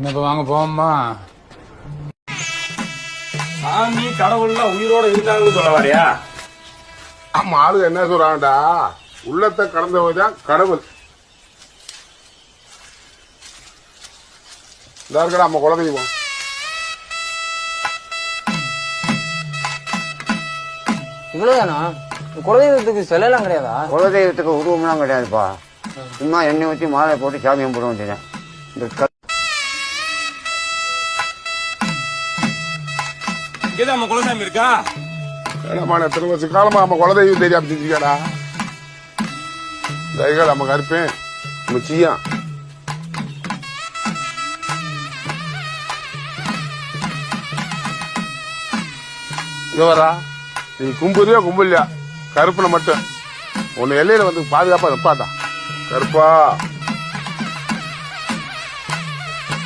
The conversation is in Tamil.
இப்ப வாங்க போவோம்மா. சாமி கடவுள்லாம் உயிரோட இருக்காங்கன்னு சொல்ல வரையா? ஆமா, ஆளு என்ன சொல்றாங்கடா, உள்ளத்தை கடந்தவதான் கடவுள். இந்த இருக்கடா நம்ம குலதெய்வம். இவ்வளவுதானா? குலதெய்வத்துக்கு சிலைலாம் கிடையாதா? குலதெய்வத்துக்கு உருவம்லாம் கிடையாதுப்பா. சும்மா எண்ணெய் ஊற்றி மாலை போட்டு சாமி கும்பிட வேண்டியதான். இங்கதான் நம்ம குலசாமி இருக்கா? ஏடாமான எத்தனை வருஷ காலமா நம்ம குலதெய்வம் தெரியாம செஞ்சுக்கடா. தைகள் நம்ம கருப்பேன் முச்சியா. இங்க வரா, நீ கும்புறியா கும்பலையா, கருப்புல மட்டும் உன்னை எல்லையில வந்து பாதுகாப்பா நிப்பாட்டா. கருப்பா